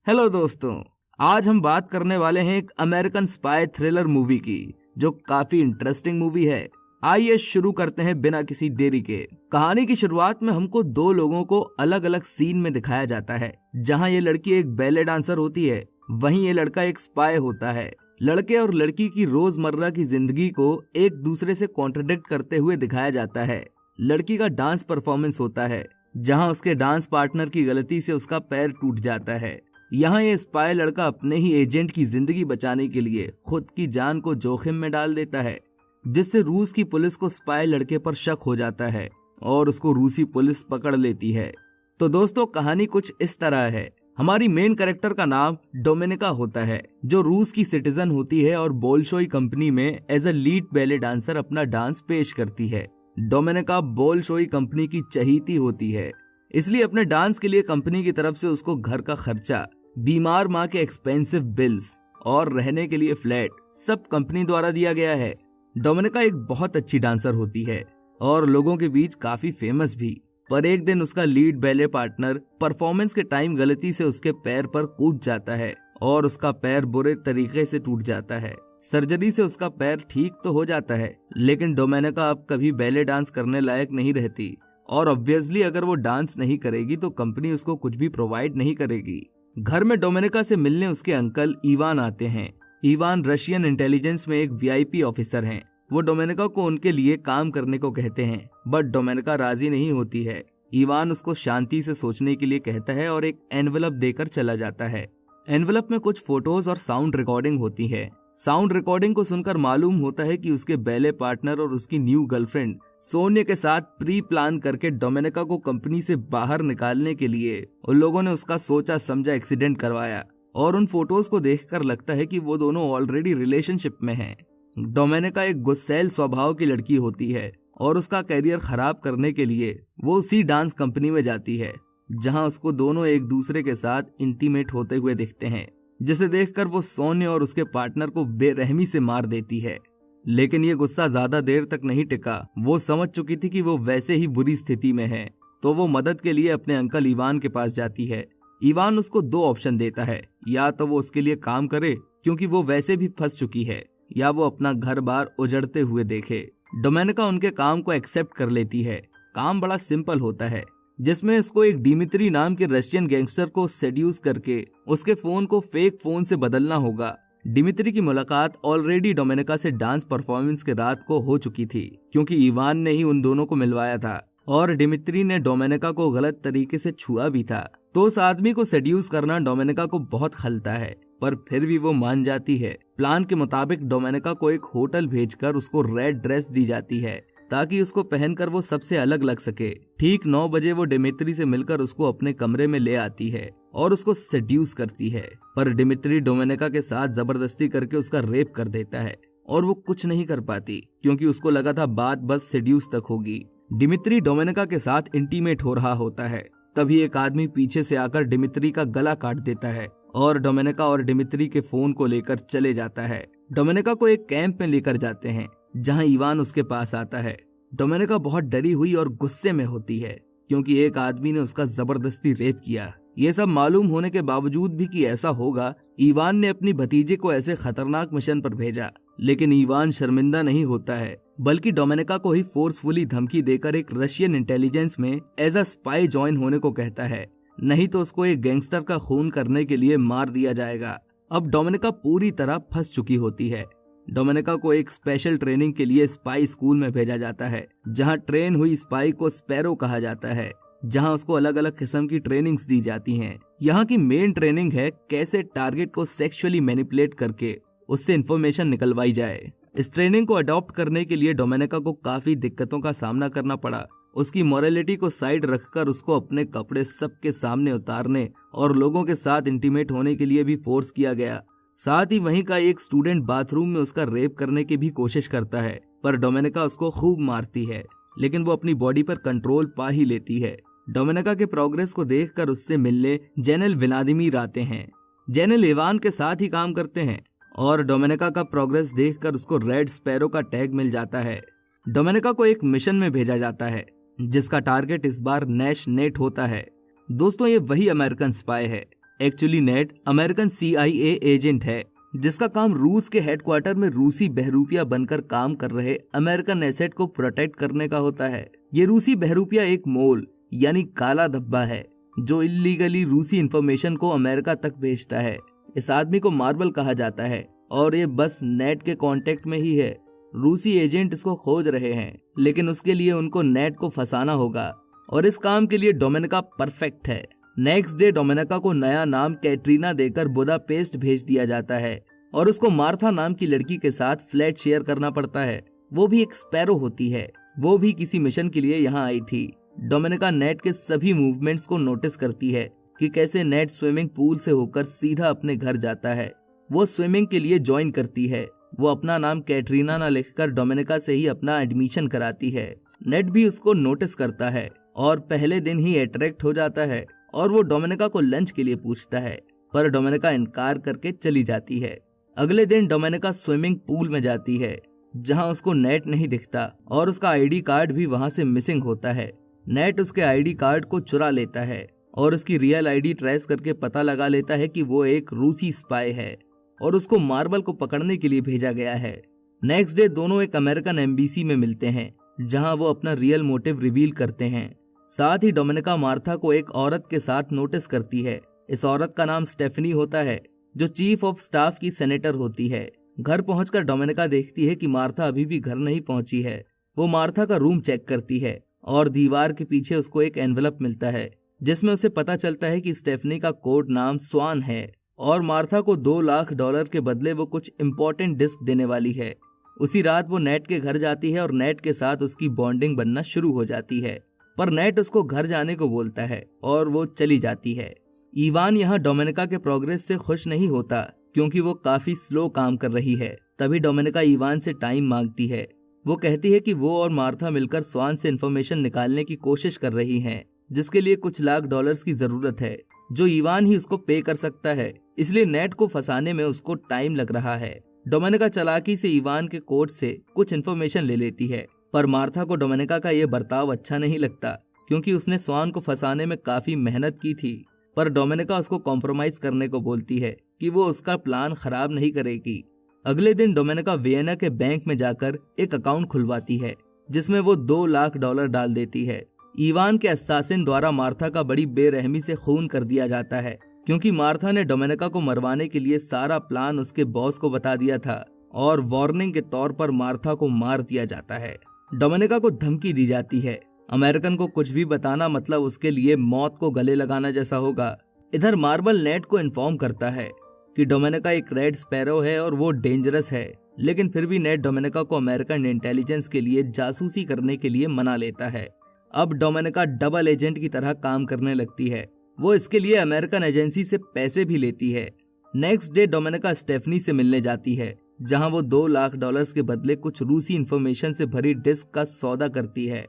Hello दोस्तों, आज हम बात करने वाले हैं एक अमेरिकन स्पाई थ्रिलर मूवी की जो काफी इंटरेस्टिंग मूवी है। आइए शुरू करते हैं बिना किसी देरी के। कहानी की शुरुआत में हमको दो लोगों को अलग अलग सीन में दिखाया जाता है। जहां ये लड़की एक बैले डांसर होती है, वहीं ये लड़का एक स्पाई होता है। लड़के और लड़की की रोजमर्रा की जिंदगी को एक दूसरे से कॉन्ट्रडिक्ट करते हुए दिखाया जाता है। लड़की का डांस परफॉर्मेंस होता है जहां उसके डांस पार्टनर की गलती से उसका पैर टूट जाता है। यहाँ ये स्पाई लड़का अपने ही एजेंट की जिंदगी बचाने के लिए खुद की जान को जोखिम में डाल देता है, जिससे रूस की पुलिस को स्पाई लड़के पर शक हो जाता है और उसको रूसी पुलिस पकड़ लेती है। तो दोस्तों, कहानी कुछ इस तरह है। हमारी मेन कैरेक्टर का नाम डोमिनिका होता है, जो रूस की सिटीजन होती है और बोल्शोई कंपनी में as a lead ballet dancer अपना डांस पेश करती है। डोमिनिका बोल्शोई कंपनी की चहीती होती है, इसलिए अपने डांस के लिए कंपनी की तरफ से उसको घर का खर्चा, बीमार माँ के एक्सपेंसिव बिल्स और रहने के लिए फ्लैट सब कंपनी द्वारा दिया गया है। डोमिनिका एक बहुत अच्छी डांसर होती है और लोगों के बीच काफी फेमस भी। पर एक दिन उसका लीड बैले पार्टनर परफॉर्मेंस के टाइम गलती से उसके पैर पर कूद जाता है और उसका पैर बुरे तरीके से टूट जाता है। सर्जरी से उसका पैर ठीक तो हो जाता है, लेकिन डोमिनिका अब कभी बैले डांस करने लायक नहीं रहती और ऑब्वियसली अगर वो डांस नहीं करेगी तो कंपनी उसको कुछ भी प्रोवाइड नहीं करेगी। घर में डोमिनिका से मिलने उसके अंकल इवान आते हैं। इवान रशियन इंटेलिजेंस में एक वीआईपी ऑफिसर हैं। वो डोमिनिका को उनके लिए काम करने को कहते हैं, बट डोमिनिका राजी नहीं होती है। इवान उसको शांति से सोचने के लिए कहता है और एक एनवेलप देकर चला जाता है। एनवेलप में कुछ फोटोज और साउंड रिकॉर्डिंग होती है। साउंड रिकॉर्डिंग को सुनकर मालूम होता है कि उसके बैले पार्टनर और उसकी न्यू गर्लफ्रेंड सोनिया के साथ प्री प्लान करके डोमिनिका को कंपनी से बाहर निकालने के लिए उन लोगों ने उसका सोचा समझा एक्सीडेंट करवाया। और उन फोटोज को देखकर लगता है कि वो दोनों ऑलरेडी रिलेशनशिप में हैं। डोमिनिका एक गुस्सैल स्वभाव की लड़की होती है और उसका करियर खराब करने के लिए वो उसी डांस कंपनी में जाती है जहां उसको दोनों एक दूसरे के साथ इंटीमेट होते हुए दिखते हैं, जिसे देखकर वो सोनिया और उसके पार्टनर को बेरहमी से मार देती है। लेकिन ये गुस्सा ज्यादा देर तक नहीं टिका। वो समझ चुकी थी कि वो वैसे ही बुरी स्थिति में है, तो वो मदद के लिए अपने अंकल इवान के पास जाती है। इवान उसको दो ऑप्शन देता है, या तो वो उसके लिए काम करे क्योंकि वो वैसे भी फंस चुकी है, या वो अपना घर बार उजड़ते हुए देखे। डोमिनिका उनके काम को एक्सेप्ट कर लेती है। काम बड़ा सिंपल होता है, जिसमें इसको एक डिमित्री नाम के रशियन गैंगस्टर को सेड्यूस करके उसके फोन को फेक फोन से बदलना होगा। डिमित्री की मुलाकात ऑलरेडी डोमिनिका से डांस परफॉर्मेंस के रात को हो चुकी थी, क्योंकि इवान ने ही उन दोनों को मिलवाया था और डिमित्री ने डोमिनिका को गलत तरीके से छुआ भी था। तो उस आदमी को सेड्यूस करना डोमिनिका को बहुत खलता है, पर फिर भी वो मान जाती है। प्लान के मुताबिक डोमिनिका को एक होटल भेजकर उसको रेड ड्रेस दी जाती है ताकि उसको पहनकर वो सबसे अलग लग सके। ठीक 9 बजे वो डिमित्री से मिलकर उसको अपने कमरे में ले आती है और उसको सेड्यूस करती है, पर डिमित्री डोमिनिका के साथ जबरदस्ती करके उसका रेप कर देता है और वो कुछ नहीं कर पाती क्योंकि उसको लगा था बात बस सेड्यूस तक होगी। डिमित्री डोमिनिका के साथ इंटीमेट हो रहा होता है, तभी एक आदमी पीछे से आकर डिमित्री का गला काट देता है और डोमिनिका और डिमित्री के फोन को लेकर चले जाता है। डोमिनिका को एक कैंप में लेकर जाते हैं जहां इवान उसके पास आता है। डोमिनिका बहुत डरी हुई और गुस्से में होती है क्योंकि एक आदमी ने उसका जबरदस्ती रेप किया। ये सब मालूम होने के बावजूद भी कि ऐसा होगा, इवान ने अपनी भतीजे को ऐसे खतरनाक मिशन पर भेजा। लेकिन इवान शर्मिंदा नहीं होता है, बल्कि डोमिनिका को ही फोर्सफुली धमकी देकर एक रशियन इंटेलिजेंस में एज अ स्पाई ज्वाइन होने को कहता है, नहीं तो उसको एक गैंगस्टर का खून करने के लिए मार दिया जाएगा। अब डोमिनिका पूरी तरह फंस चुकी होती है। डोमिनिका को एक स्पेशल ट्रेनिंग के लिए स्पाई स्कूल में भेजा जाता है, जहां ट्रेन हुई स्पाई को स्पैरो कहा जाता है, जहां उसको अलग अलग किस्म की ट्रेनिंग्स दी जाती हैं। यहाँ की मेन ट्रेनिंग है कैसे टारगेट को सेक्सुअली मैनिपुलेट करके उससे इंफॉर्मेशन निकलवाई जाए। इस ट्रेनिंग को अडॉप्ट करने के लिए डोमिनिका को काफी दिक्कतों का सामना करना पड़ा। उसकी मोरालिटी को साइड रखकर उसको अपने कपड़े सबके सामने उतारने और लोगों के साथ इंटीमेट होने के लिए भी फोर्स किया गया। साथ ही वहीं का एक स्टूडेंट बाथरूम में उसका रेप करने की भी कोशिश करता है, पर डोमिनिका उसको खूब मारती है, लेकिन वो अपनी बॉडी पर कंट्रोल पा ही लेती है। डोमिनिका के प्रोग्रेस को देखकर उससे मिलने जनरल व्लादिमीर आते हैं। जनरल इवान के साथ ही काम करते हैं और डोमिनिका का प्रोग्रेस देखकर उसको रेड स्पैरो का टैग मिल जाता है। डोमिनिका को एक मिशन में भेजा जाता है जिसका टारगेट इस बार नैश नेट होता है। दोस्तों, ये वही अमेरिकन स्पाई है actually net American CIA agent है जिसका काम रूस के हेडक्वार्टर में रूसी बहरूपिया बनकर काम कर रहे अमेरिकन एसेट को प्रोटेक्ट करने का होता है। ये रूसी बहरूपिया एक मोल यानी काला धब्बा है जो इल्लीगली रूसी इंफॉर्मेशन को अमेरिका तक भेजता है। इस आदमी को मार्बल कहा जाता है और ये बस नेट के कांटेक्ट में ही है। रूसी एजेंट इसको खोज रहे हैं लेकिन उसके लिए उनको नेट को फंसाना होगा और इस काम के लिए डोमिनिका परफेक्ट है। नेक्स्ट डे डोमिनिका को नया नाम कैटरीना देकर बुदापेस्ट भेज दिया जाता है और उसको मार्था नाम की लड़की के साथ फ्लैट शेयर करना पड़ता है। वो भी एक स्पैरो होती है, वो भी किसी मिशन के लिए यहाँ आई थी। डोमिनिका नेट के सभी मूवमेंट्स को नोटिस करती है कि कैसे नेट स्विमिंग पूल से होकर सीधा अपने घर जाता है। वो स्विमिंग के लिए ज्वाइन करती है। वो अपना नाम कैटरीना ना लिखकर डोमिनिका से ही अपना एडमिशन कराती है। नेट भी उसको नोटिस करता है और पहले दिन ही अट्रैक्ट हो जाता है और वो डोमिनिका को लंच के लिए पूछता है पर डोमिनिका इनकार करके चली जाती है। अगले दिन डोमिनिका स्विमिंग पूल में जाती है जहां उसको नेट नहीं दिखता और उसका ID कार्ड भी वहां से मिसिंग होता है। नेट उसके ID कार्ड को चुरा लेता है और उसकी रियल ID ट्रेस करके पता लगा लेता है कि वो एक रूसी स्पाई है और उसको मार्बल को पकड़ने के लिए भेजा गया है। नेक्स्ट डे दोनों एक अमेरिकन एम्बेसी में मिलते हैं जहां वो अपना रियल मोटिव रिवील करते हैं। साथ ही डोमिनिका मार्था को एक औरत के साथ नोटिस करती है। इस औरत का नाम स्टेफनी होता है जो चीफ ऑफ स्टाफ की सेनेटर होती है। घर पहुंचकर डोमिनिका देखती है कि मार्था अभी भी घर नहीं पहुंची है। वो मार्था का रूम चेक करती है और दीवार के पीछे उसको एक एनवेलप मिलता है जिसमें उसे पता चलता है कि स्टेफनी का कोड नाम स्वान है और मार्था को $2 लाख के बदले वो कुछ इम्पोर्टेंट डिस्क देने वाली है। उसी रात वो नेट के घर जाती है और नेट के साथ उसकी बॉन्डिंग बनना शुरू हो जाती है पर नेट उसको घर जाने को बोलता है और वो चली जाती है। इवान यहाँ डोमिनिका के प्रोग्रेस से खुश नहीं होता क्योंकि वो काफी स्लो काम कर रही है। तभी डोमिनिका इवान से टाइम मांगती है। वो कहती है कि वो और मार्था मिलकर स्वान से इंफॉर्मेशन निकालने की कोशिश कर रही हैं जिसके लिए कुछ लाख डॉलर्स की जरूरत है जो इवान ही उसको पे कर सकता है। इसलिए नेट को फंसाने में उसको टाइम लग रहा है। डोमिनिका चालाकी से इवान के कोड से कुछ इन्फॉर्मेशन ले लेती है पर मार्था को डोमिनिका का ये बर्ताव अच्छा नहीं लगता क्योंकि उसने स्वान को फंसाने में काफी मेहनत की थी। पर डोमिनिका उसको कॉम्प्रोमाइज करने को बोलती है कि वो उसका प्लान खराब नहीं करेगी। अगले दिन डोमिनिका वियना के बैंक में जाकर एक अकाउंट खुलवाती है जिसमें वो $2 लाख डाल देती है। इवान के अस्सासिन द्वारा मार्था का बड़ी बेरहमी से खून कर दिया जाता है क्योंकि मार्था ने डोमिनिका को मरवाने के लिए सारा प्लान उसके बॉस को बता दिया था और वार्निंग के तौर पर मार्था को मार दिया जाता है। डोमिनिका को धमकी दी जाती है, अमेरिकन को कुछ भी बताना मतलब उसके लिए मौत को गले लगाना जैसा होगा। इधर मार्बल नेट को इन्फॉर्म करता है कि डोमिनिका एक रेड स्पैरो है और वो डेंजरस है, लेकिन फिर भी नेट डोमिनिका को अमेरिकन इंटेलिजेंस के लिए जासूसी करने के लिए मना लेता है। अब डोमिनिका डबल एजेंट की तरह काम करने लगती है। वो इसके लिए अमेरिकन एजेंसी से पैसे भी लेती है। नेक्स्ट डे डोमिनिका स्टेफनी से मिलने जाती है जहां वो $2 लाख के बदले कुछ रूसी इंफॉर्मेशन से भरी डिस्क का सौदा करती है।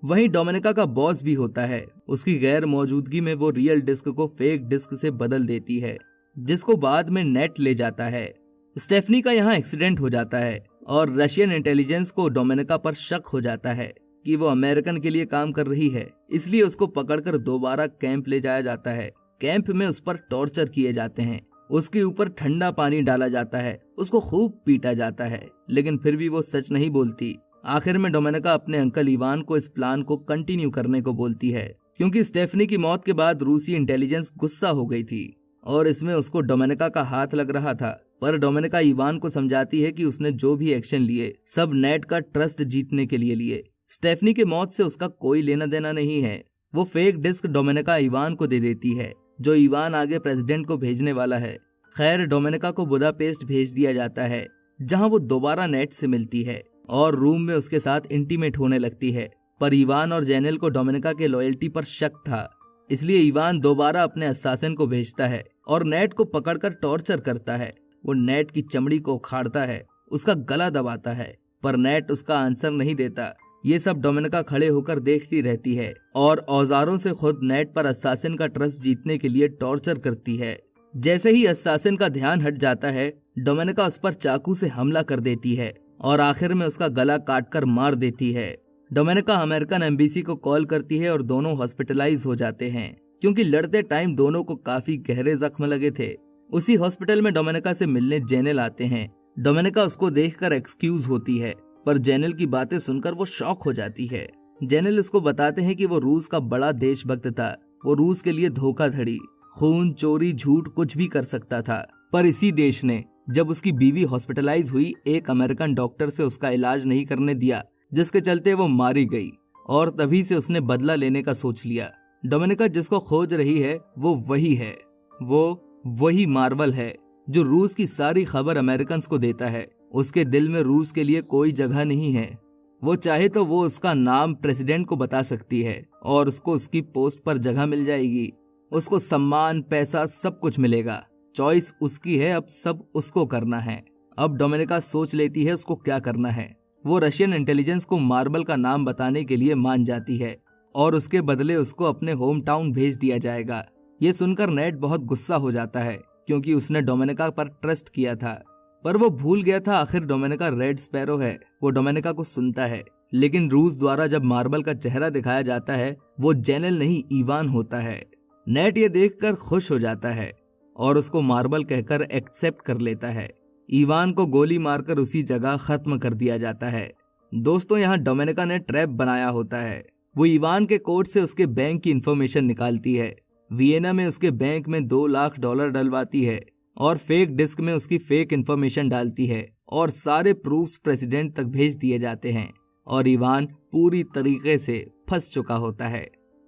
वहीं डोमिनिका का बॉस भी होता है। उसकी गैर मौजूदगी में वो रियल डिस्क को फेक डिस्क से बदल देती है जिसको बाद में नेट ले जाता है। स्टेफनी का यहाँ एक्सीडेंट हो जाता है और रशियन इंटेलिजेंस को डोमिनिका पर शक हो जाता है कि वो अमेरिकन के लिए काम कर रही है, इसलिए उसको पकड़कर दोबारा कैंप ले जाया जाता है। कैंप में उस पर टॉर्चर किए जाते हैं, उसके ऊपर ठंडा पानी डाला जाता है, उसको खूब पीटा जाता है, लेकिन फिर भी वो सच नहीं बोलती। आखिर में डोमिनिका अपने अंकल इवान को इस प्लान को कंटिन्यू करने को बोलती है क्योंकि स्टेफनी की मौत के बाद रूसी इंटेलिजेंस गुस्सा हो गई थी और इसमें उसको डोमिनिका का हाथ लग रहा था। पर डोमिनिका इवान को समझाती है कि उसने जो भी एक्शन लिए सब नेट का ट्रस्ट जीतने के लिए लिए। स्टेफनी के मौत से उसका कोई लेना देना नहीं है। वो फेक डिस्क डोमिनिका इवान को दे देती है जो इवान आगे प्रेसिडेंट को भेजने वाला है। खैर डोमिनिका को बुदापेस्ट भेज दिया जाता है जहां वो दोबारा नेट से मिलती है और रूम में उसके साथ इंटीमेट होने लगती है। पर इवान और जेनेल को डोमिनिका के लॉयल्टी पर शक था, इसलिए इवान दोबारा अपने अस्सासिन को भेजता है और नेट को पकड़कर टॉर्चर करता है। वो नेट की चमड़ी को उखाड़ता है, उसका गला दबाता है, पर नेट उसका आंसर नहीं देता। ये सब डोमिनिका खड़े होकर देखती रहती है और औजारों से खुद नेट पर अस्सासिन का ट्रस्ट जीतने के लिए टॉर्चर करती है। जैसे ही अस्सासिन का ध्यान हट जाता है, डोमिनिका उस पर चाकू से हमला कर देती है और आखिर में उसका गला काटकर मार देती है। डोमिनिका अमेरिकन एम्बेसी को कॉल करती है और दोनों हॉस्पिटलाइज हो जाते हैं क्योंकि लड़ते टाइम दोनों को काफी गहरे जख्म लगे थे। उसी हॉस्पिटल में डोमिनिका से मिलने जेनेल आते हैं। डोमिनिका उसको देखकर एक्सक्यूज होती है, पर जेनेल की बातें सुनकर वो शॉक हो जाती है। जेनेल उसको बताते हैं कि वो रूस का बड़ा देशभक्त था। वो रूस के लिए धोखाधड़ी, खून, चोरी, झूठ कुछ भी कर सकता था। पर इसी देश ने जब उसकी बीवी हॉस्पिटलाइज हुई, एक अमेरिकन डॉक्टर से उसका इलाज नहीं करने दिया, जिसके चलते वो मारी गई। और तभी से उसने बदला लेने का सोच लिया। डोमिनिका जिसको खोज रही है वो वही है, वो वही मार्वल है जो रूस की सारी खबर अमेरिकन को देता है। उसके दिल में रूस के लिए कोई जगह नहीं है। वो चाहे तो वो उसका नाम प्रेसिडेंट को बता सकती है और उसको उसकी पोस्ट पर जगह मिल जाएगी। उसको सम्मान, पैसा, सब कुछ मिलेगा। चॉइस उसकी है, अब सब उसको करना है। अब डोमिनिका सोच लेती है उसको क्या करना है। वो रशियन इंटेलिजेंस को मार्बल का नाम बताने के लिए मान जाती है और उसके बदले उसको अपने होम टाउन भेज दिया जाएगा। ये सुनकर नेड बहुत गुस्सा हो जाता है, क्योंकि उसने डोमिनिका पर ट्रस्ट किया था। पर वो भूल गया था आखिर डोमिनिका रेड स्पैरो है। वो डोमिनिका को सुनता है, लेकिन रूस द्वारा जब मार्बल का चेहरा दिखाया जाता है वो जेनेल नहीं इवान होता है। नेट ये देखकर खुश हो जाता है और उसको मार्बल कहकर एक्सेप्ट कर लेता है। इवान को गोली मारकर उसी जगह खत्म कर दिया जाता है। दोस्तों, यहाँ डोमिनिका ने ट्रैप बनाया होता है। वो इवान के कोड से उसके बैंक की इंफॉर्मेशन निकालती है। वियना में उसके बैंक में $2 लाख डलवाती है और फेक डिस्क में उसकी फेक इंफॉर्मेशन डालती है और सारे प्रूफ्स प्रेसिडेंट तक भेज दिए जाते हैं और इवान पूरी तरीके से फंस चुका होता है।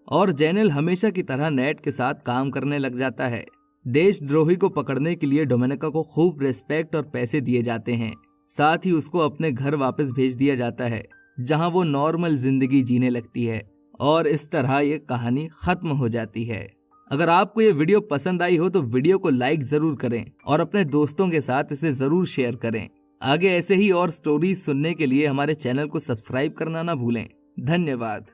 और जेनेल हमेशा की तरह नेट के साथ काम करने लग जाता है। देशद्रोही को पकड़ने के लिए डोमिनिका को खूब रिस्पेक्ट और पैसे दिए जाते हैं। साथ ही उसको अपने घर वापस भेज दिया जाता है, जहां वो नॉर्मल जिंदगी जीने लगती है। और इस तरह ये कहानी खत्म हो जाती है। अगर आपको ये वीडियो पसंद आई हो तो वीडियो को लाइक जरूर करें और अपने दोस्तों के साथ इसे जरूर शेयर करें। आगे ऐसे ही और स्टोरीज सुनने के लिए हमारे चैनल को सब्सक्राइब करना ना भूलें। धन्यवाद।